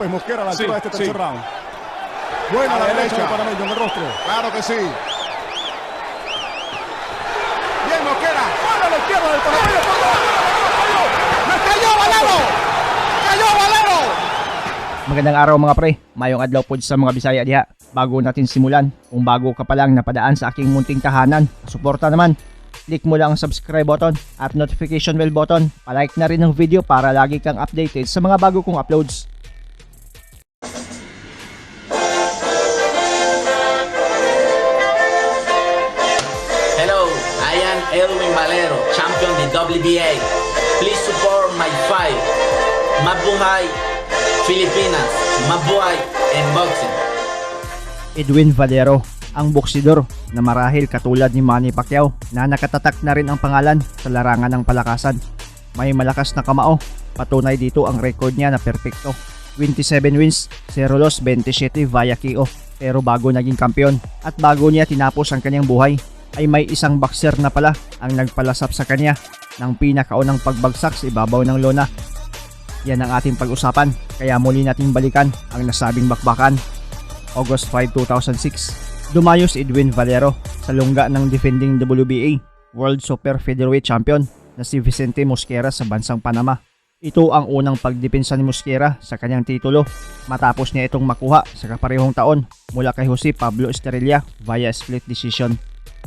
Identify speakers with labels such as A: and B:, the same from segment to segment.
A: Pues Mosquera a la altura de este tercer round. Buena la derecha del panameño en el rostro.
B: Claro que sí. Bien Mosquera.
A: Buena la izquierda del panameño.
B: ¡Cayó Valero! ¡Cayó Valero!
C: Magandang araw mga pre, mayong adlaw po sa mga Bisaya diha. Bago natin simulan, kung bago ka pa lang napadaan sa aking munting tahanan, suporta naman. Click mo lang ang subscribe button at notification bell button. Palike na rin ng video para lagi kang updated sa mga bago kong uploads.
D: Hello, I am Edwin Valero, champion de WBA. Please support my fight. Mabuhay, Filipinas. Mabuhay in boxing.
C: Edwin Valero, ang boksidor na marahil katulad ni Manny Pacquiao na nakatatak na rin ang pangalan sa larangan ng palakasan. May malakas na kamao, patunay dito ang record niya na perpekto. 27 wins, 0 loss, 27 via KO. Pero bago naging kampeon at bago niya tinapos ang kanyang buhay, ay may isang boxer na pala ang nagpalasap sa kanya ng pinakaunang pagbagsak sa ibabaw ng lona. Yan ang ating pag-usapan, kaya muli nating balikan ang nasabing bakbakan. August 5, 2006, dumayo si Edwin Valero sa lungga ng defending WBA World Super Featherweight Champion na si Vicente Mosquera sa bansang Panama. Ito ang unang pagdepensa ni Mosquera sa kanyang titulo matapos niya itong makuha sa kaparehong taon mula kay Jose Pablo Estrella via split decision.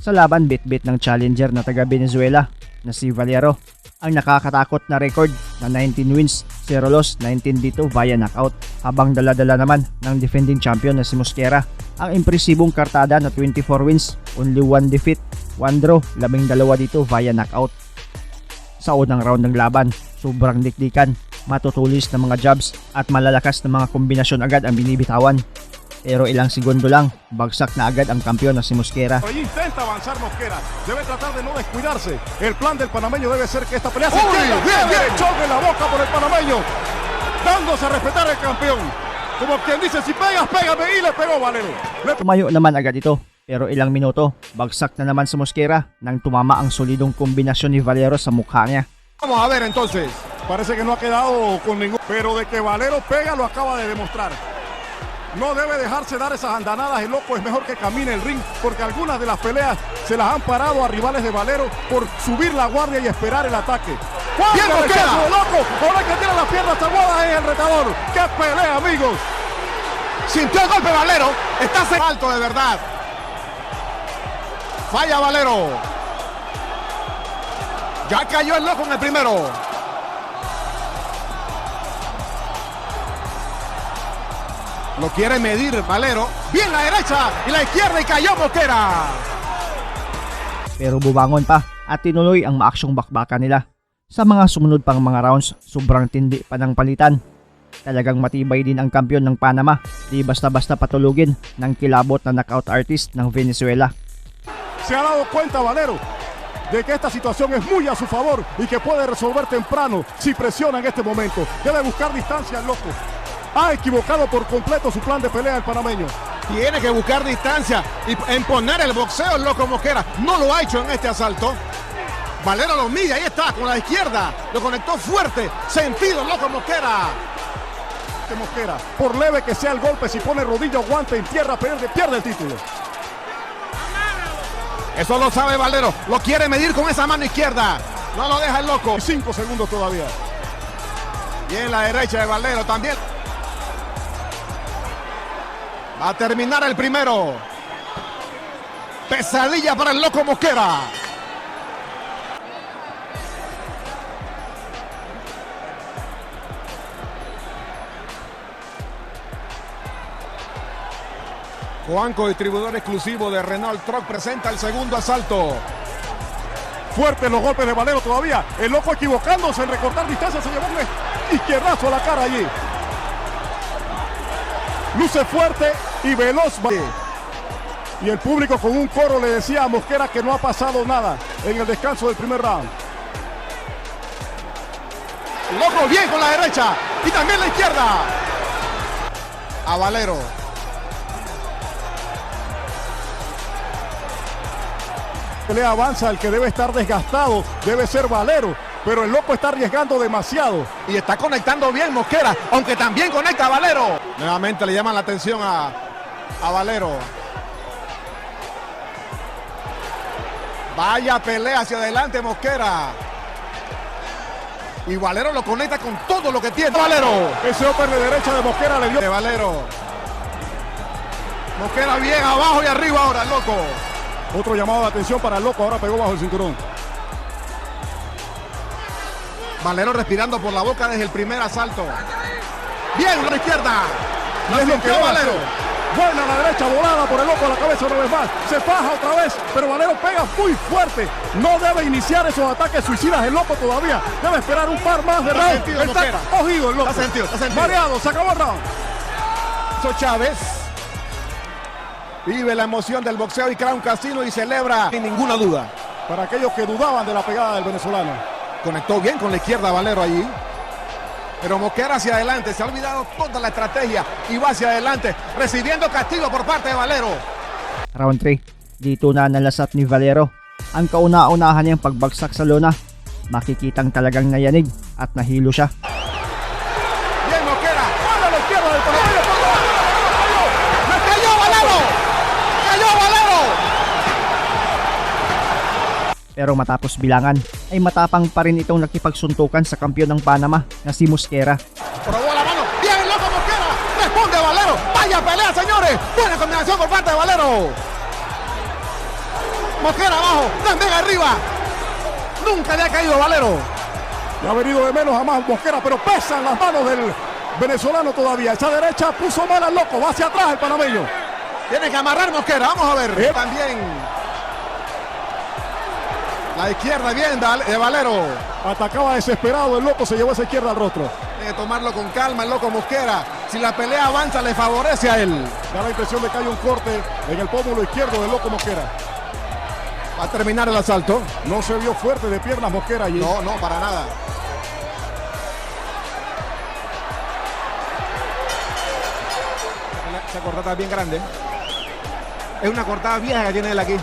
C: Sa laban bit-bit ng challenger na taga Venezuela na si Valero, ang nakakatakot na record na 19 wins, 0 loss, 19 dito via knockout, habang dala-dala naman ng defending champion na si Mosquera ang impresibong kartada na 24 wins, only 1 defeat, 1 draw, 12 dito via knockout. Sa unang round ng laban, sobrang dikdikan, matutulis na mga jabs at malalakas na mga kombinasyon agad ang binibitawan. Pero ilang segundo lang, bagsak na agad ang kampeon na si Mosquera.
A: Intenta avanzar Mosquera, debe tratar de no descuidarse. El plan del panameño debe ser que esta pelea se choque la boca por el panameño, dándose a respetar el campeón. Como quien dice, si pegas, pégame, y le pegó Valero.
C: Tumayo naman agad ito, pero ilang minuto, bagsak na naman sa Mosquera nang tumama ang solidong kombinasyon ni Valero sa mukha niya.
A: Vamos a ver entonces. Parece que no ha quedado con ningún, pero de que Valero pega lo acaba de demostrar. No debe dejarse dar esas andanadas, el loco es mejor que camine el ring, porque algunas de las peleas se las han parado a rivales de Valero por subir la guardia y esperar el ataque.
B: ¡Bien Mosquera!
A: Loco! Ahora que tiene las piernas aguadas en el retador. ¡Qué pelea, amigos!
B: Sintió el golpe Valero. Está alto de verdad. Falla Valero. Ya cayó el loco en el primero. Lo quiere medir Valero. Bien la derecha y la izquierda y cayó Mosquera.
C: Pero bubangon pa at tinuloy ang maaksyong bakbakan nila. Sa mga sumunod pang mga rounds, sobrang tindi pa ng palitan. Talagang matibay din ang kampiyon ng Panama, di basta-basta patulugin ng kilabot na knockout artist ng Venezuela.
A: Se ha dado cuenta Valero de que esta situación es muy a su favor y que puede resolver temprano si presiona en este momento. Debe buscar distancia el loco. Ha equivocado por completo su plan de pelea el panameño.
B: Tiene que buscar distancia y imponer el boxeo el loco Mosquera. No lo ha hecho en este asalto. Valero lo mide, ahí está, con la izquierda. Lo conectó fuerte. Sentido el loco Mosquera.
A: Mosquera, por leve que sea el golpe, si pone rodilla o guante en tierra, pierde el título.
B: Eso lo sabe Valero. Lo quiere medir con esa mano izquierda. No lo deja el loco.
A: 5 segundos todavía.
B: Bien la derecha de Valero también. Va a terminar el primero. Pesadilla para el loco Mosquera. Juanco, distribuidor exclusivo de Renault Truck, presenta el segundo asalto.
A: Fuertes los golpes de Valero todavía. El loco equivocándose en recortar distancia, se llevó un izquierdazo a la cara allí. Luce fuerte y veloz. Y el público con un coro le decía a Mosquera que no ha pasado nada en el descanso del primer round.
B: El loco bien con la derecha y también la izquierda. A Valero.
A: Pelea avanza, el que debe estar desgastado debe ser Valero. pero el loco está arriesgando demasiado.
B: Y está conectando bien Mosquera, aunque también conecta a Valero. Nuevamente le llaman la atención a Valero. Vaya pelea hacia adelante Mosquera. Y Valero lo conecta con todo lo que tiene. Valero.
A: Ese upper de derecha de Mosquera le dio.
B: De Valero. Mosquera bien abajo y arriba ahora, el loco.
A: Otro llamado de atención para el loco, ahora pegó bajo el cinturón.
B: Valero respirando por la boca desde el primer asalto. Bien, a la izquierda.
A: Y es lo que Valero. Buena a la derecha, volada por el loco a la cabeza una vez más. Se faja otra vez, pero Valero pega muy fuerte. No debe iniciar esos ataques suicidas el loco todavía. Debe esperar un par más de rounds. Está cogido el loco.
B: Está sentido.
A: Mareado, se acabó el round.
B: Chávez vive la emoción del boxeo y crea un casino y celebra sin ninguna duda.
A: Para aquellos que dudaban de la pegada del venezolano.
B: Conectó bien con la izquierda Valero allí. Pero Mosquera hacia adelante, se ha olvidado toda la estrategia y va hacia adelante, recibiendo castigo por parte de Valero.
C: Round 3, dito na nalasat ni Valero ang kauna-unahan niyang pagbagsak sa lona. Makikitang talagang nayanig at nahilo siya.
B: Bien Mosquera.
A: ¡Buena a la izquierda del panameño!
B: ¡Me cayó Valero! ¡Cayó Valero!
C: Pero matapos bilangan, ay matapang pa rin itong nakipagsuntukan sa kampiyon ng Panama na si Mosquera.
B: Probó la mano. Bien el loco Mosquera. Responde Valero. Vaya pelea, señores. Buena combinación por parte de Valero. Mosquera abajo. También arriba. Nunca le ha caído Valero.
A: Le ha venido de menos a más Mosquera, pero pesan las manos del venezolano todavía. Esa derecha puso mal al loco. Va hacia atrás el panameño.
B: Tiene que amarrar Mosquera. Vamos a ver. También. La izquierda bien de Valero.
A: Atacaba desesperado el loco, se llevó esa izquierda al rostro.
B: Tiene que tomarlo con calma el loco Mosquera. Si la pelea avanza le favorece a él.
A: Da la impresión de que hay un corte en el pómulo izquierdo del loco Mosquera.
B: Va a terminar el asalto.
A: No se vio fuerte de piernas Mosquera allí.
B: No, para nada. Esa cortada es bien grande. Es una cortada vieja que tiene él aquí.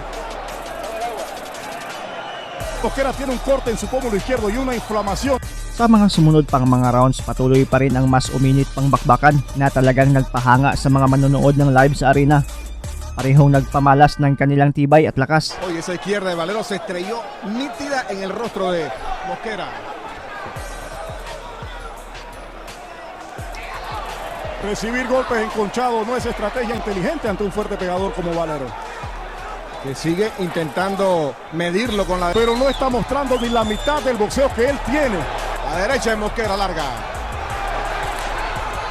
A: Mosquera tiene un corte en su pómulo izquierdo y una inflamación.
C: Sa mga sumunod pang mga rounds, patuloy pa rin ang mas uminit pang bakbakan na talagang nagpahanga sa mga manonood ng live sa arena. Parehong nagpamalas ng kanilang tibay at lakas.
B: Oye, esa izquierda de Valero se estrelló nítida en el rostro de Mosquera.
A: Recibir golpes enconchados no es estrategia inteligente ante un fuerte pegador como Valero.
B: Que sigue intentando medirlo con la...
A: Pero no está mostrando ni la mitad del boxeo que él tiene.
B: La derecha de Mosquera larga.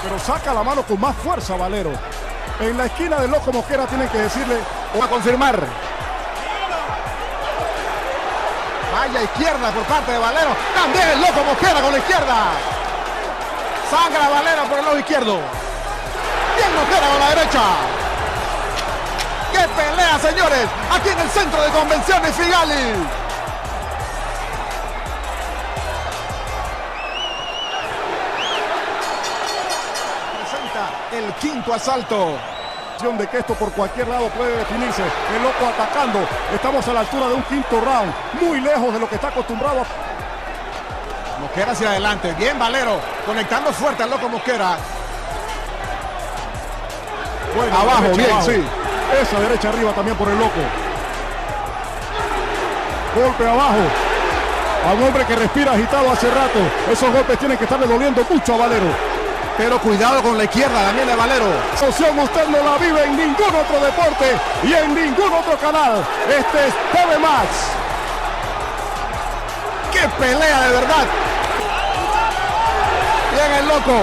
A: Pero saca la mano con más fuerza Valero. En la esquina del loco Mosquera tienen que decirle...
B: Va a confirmar. Vaya izquierda por parte de Valero. También el loco Mosquera con la izquierda. Sangra Valero por el lado izquierdo. Bien Mosquera con la derecha. ¡Qué pelea, señores! Aquí en el Centro de Convenciones Figali. Presenta el quinto asalto.
A: De que esto por cualquier lado puede definirse. El loco atacando. Estamos a la altura de un quinto round. Muy lejos de lo que está acostumbrado.
B: Mosquera hacia adelante. Bien Valero. Conectando fuerte al loco Mosquera.
A: Bueno,
B: abajo, bien,
A: abajo.
B: sí.
A: Esa derecha arriba también por el loco. Golpe abajo. A un hombre que respira agitado hace rato. Esos golpes tienen que estarle doliendo mucho a Valero.
B: Pero cuidado con la izquierda también de Valero.
A: Esa opción usted no la vive en ningún otro deporte y en ningún otro canal. Este es TV Max.
B: ¡Qué pelea de verdad! Bien el loco.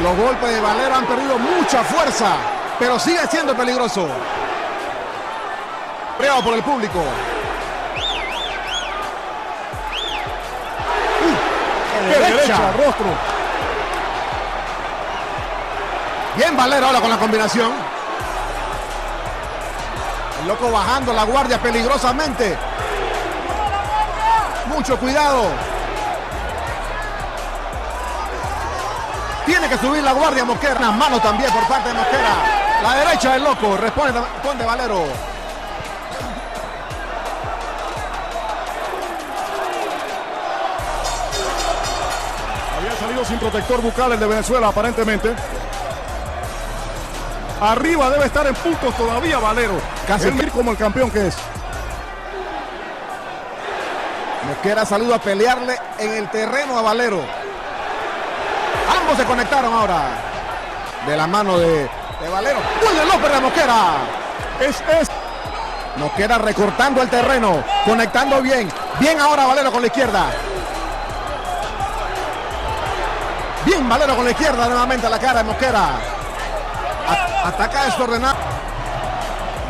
B: Los golpes de Valero han perdido mucha fuerza, pero sigue siendo peligroso. Prueba por el público.
A: ¡Qué derecha! Rostro.
B: Bien Valero ahora con la combinación. El loco bajando la guardia peligrosamente. Mucho cuidado. Tiene que subir la guardia Mosquera. Las manos también por parte de Mosquera. La derecha del loco. Responde Valero.
A: Ha salido sin protector bucal el de Venezuela, aparentemente. Arriba debe estar en puntos todavía Valero.
B: Casi
A: como el campeón que es.
B: Mosquera ha salido a pelearle en el terreno a Valero. Ambos se conectaron ahora. De la mano de Valero. ¡Uy, el López de Mosquera!
A: Es.
B: Mosquera recortando el terreno. Conectando bien. Bien ahora Valero con la izquierda. Bien Valero con la izquierda nuevamente a la cara de Mosquera. Ataca desordenado.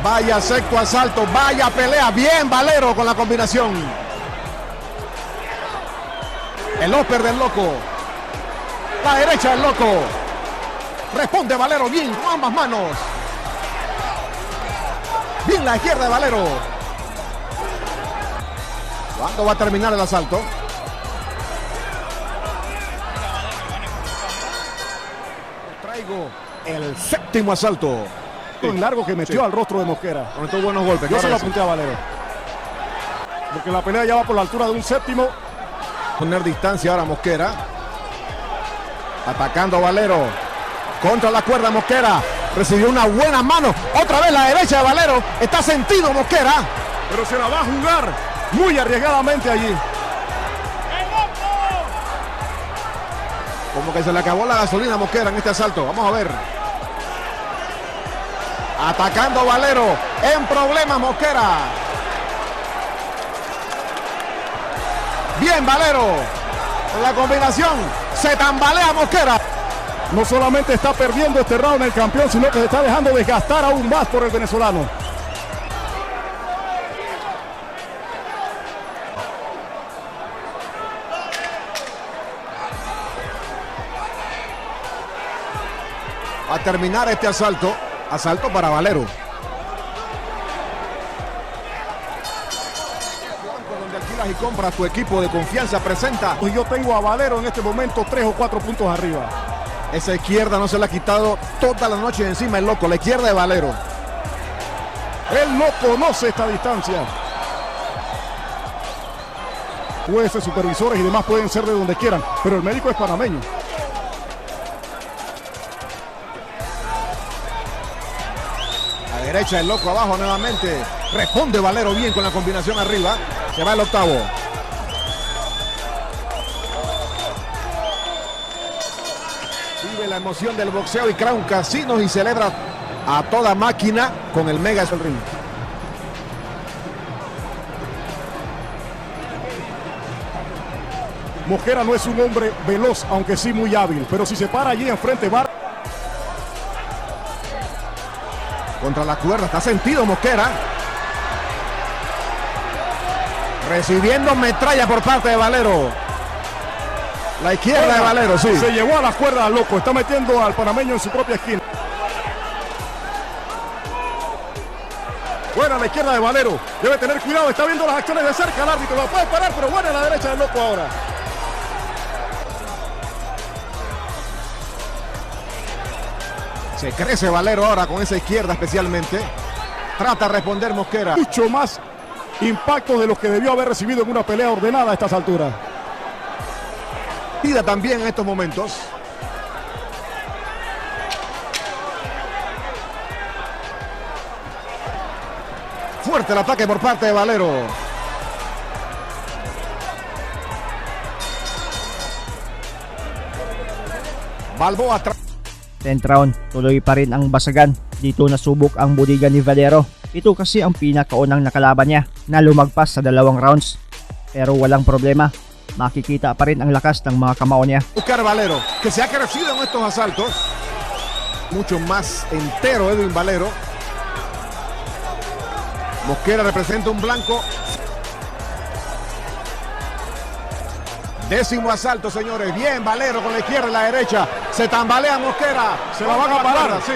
B: Vaya sexto asalto. Vaya pelea. Bien Valero con la combinación. El upper del Loco. La derecha del Loco. Responde Valero bien con ambas manos. Bien la izquierda de Valero. ¿Cuándo va a terminar el asalto? Traigo el séptimo asalto.
A: En largo que metió al rostro de Mosquera.
B: Conectó buenos golpes.
A: Yo se lo apunté a Valero. Porque la pelea ya va por la altura de un séptimo.
B: Poner distancia ahora Mosquera. Atacando a Valero. Contra la cuerda Mosquera. Recibió una buena mano. Otra vez la derecha de Valero. Está sentido Mosquera.
A: Pero se la va a jugar muy arriesgadamente allí.
B: Como que se le acabó la gasolina a Mosquera en este asalto. Vamos a ver. Atacando a Valero. En problemas Mosquera. Bien Valero. Con la combinación. Se tambalea Mosquera.
A: No solamente está perdiendo este round el campeón, sino que se está dejando desgastar aún más por el venezolano.
B: A terminar este asalto. Asalto para Valero. Donde alquilas y compras tu equipo de confianza presenta.
A: Y yo tengo a Valero en este momento 3 o 4 puntos arriba.
B: Esa izquierda no se la ha quitado toda la noche de encima el Loco. La izquierda de Valero.
A: Él no conoce esta distancia. Jueces, supervisores y demás pueden ser de donde quieran, pero el médico es panameño.
B: A derecha el Loco abajo nuevamente. Responde Valero bien con la combinación arriba. Se va el octavo. Vive la emoción del boxeo y Crown Casinos y celebra a toda máquina con el Mega del Ring.
A: Mosquera no es un hombre veloz, aunque sí muy hábil, pero si se para allí enfrente va.
B: Contra la cuerda, está sentido Mosquera. Recibiendo metralla por parte de Valero. La izquierda de Valero, sí.
A: Se llevó a la cuerda al Loco, está metiendo al panameño en su propia esquina. Buena la izquierda de Valero, debe tener cuidado, está viendo las acciones de cerca el árbitro, lo puede parar, pero buena la derecha del Loco ahora.
B: Se crece Valero ahora con esa izquierda especialmente. Trata de responder Mosquera.
A: Mucho más impacto de los que debió haber recibido en una pelea ordenada a estas alturas.
B: Tira también en estos momentos. Fuerte el ataque por parte de Valero. Balboa atrás.
C: 10th round, tuloy pa rin ang basagan. Dito nasubok ang budigan ni Valero. Ito kasi ang pinakaunang nakalaban niya na lumagpas sa 2 rounds. Pero walang problema, makikita pa rin ang lakas ng mga kamao niya.
B: Buscar Valero, que se ha crecido en estos asaltos. Mucho más entero Edwin Valero. Mosquera representa un blanco. 10º asalto, señores. Bien, Valero con la izquierda y la derecha. Se tambalea Mosquera.
A: Se la van a parar. Sí.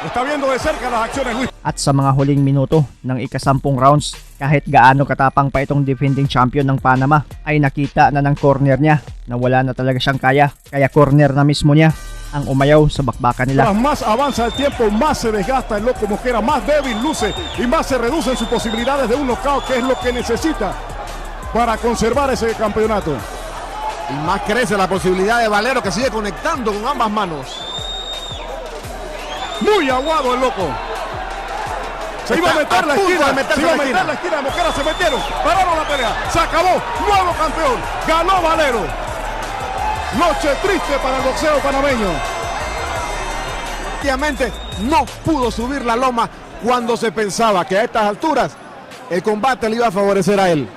A: Está viendo de cerca las acciones, Luis.
C: At sa mga huling minuto ng ika-10 rounds, kahit gaano katapang pa itong defending champion ng Panama, ay nakita na ng corner niya na wala na talaga siyang kaya corner na mismo niya ang umayaw sa bakbakan nila.
A: Tras más avanza el tiempo, más se desgasta el Loco Mosquera, más débil luce y más se reducen sus posibilidades de un knockout, que es lo que necesita para conservar ese campeonato.
B: Y más crece la posibilidad de Valero, que sigue conectando con ambas manos.
A: Muy aguado el loco. Se iba a meter la esquina, se iba a meter la esquina de Mosquera, se metieron, pararon la pelea, se acabó, nuevo campeón, ganó Valero. Noche triste para el boxeo panameño.
B: Obviamente no pudo subir la loma cuando se pensaba que a estas alturas el combate le iba a favorecer a él.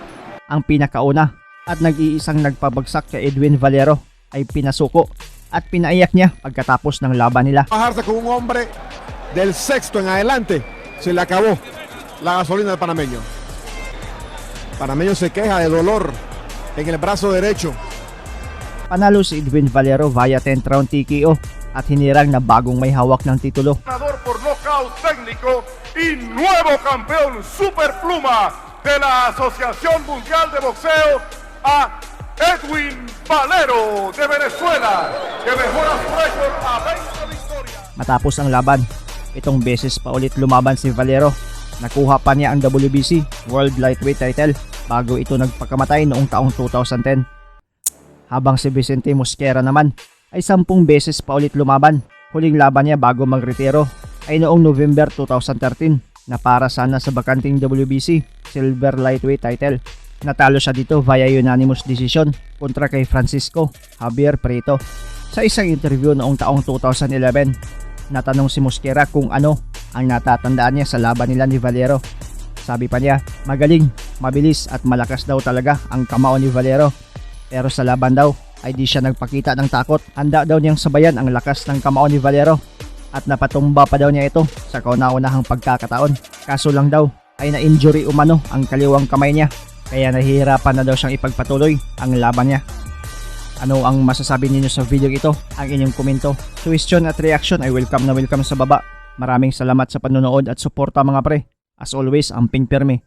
C: Ang pinakauna at nag-iisang nagpabagsak kay Edwin Valero ay pinasuko at pinaiyak niya pagkatapos ng laban nila.
B: Bajarse con un hombre del sexto en adelante, se le acabó la gasolina del panameño. Panameño se queja de dolor en el brazo derecho.
C: Panalo si Edwin Valero via 10th round TKO at hinirang na bagong may hawak ng titulo.
A: Ganador por nocaut técnico y nuevo campeón superpluma de la Asociación Mundial de Boxeo a Edwin Valero de Venezuela, que mejora su récord a 20 victorias.
C: Matapos ang laban, itong beses pa ulit lumaban si Valero. Nakuha pa niya ang WBC World Lightweight title bago ito nagpakamatay noong taong 2010. Habang si Vicente Mosquera naman ay 10 beses pa ulit lumaban. Huling laban niya bago magretiro ay noong November 2013 na para sana sa bakanting WBC Silver Lightweight title. Natalo siya dito via unanimous decision kontra kay Francisco Javier Prieto. Sa isang interview noong taong 2011, natanong si Mosquera kung ano ang natatandaan niya sa laban nila ni Valero. Sabi pa niya, magaling, mabilis at malakas daw talaga ang kamao ni Valero. Pero sa laban daw ay di siya nagpakita ng takot. Handa daw niyang sabayan ang lakas ng kamao ni Valero at napatumba pa daw niya ito sa kauna-unahang pagkakataon. Kaso lang daw ay na-injury umano ang kaliwang kamay niya kaya nahihirapan na daw siyang ipagpatuloy ang laban niya. Ano ang masasabi ninyo sa video ito? Ang inyong komento, question at reaction ay welcome na welcome sa baba. Maraming salamat sa panonood at suporta mga pre. As always, amping pirmi.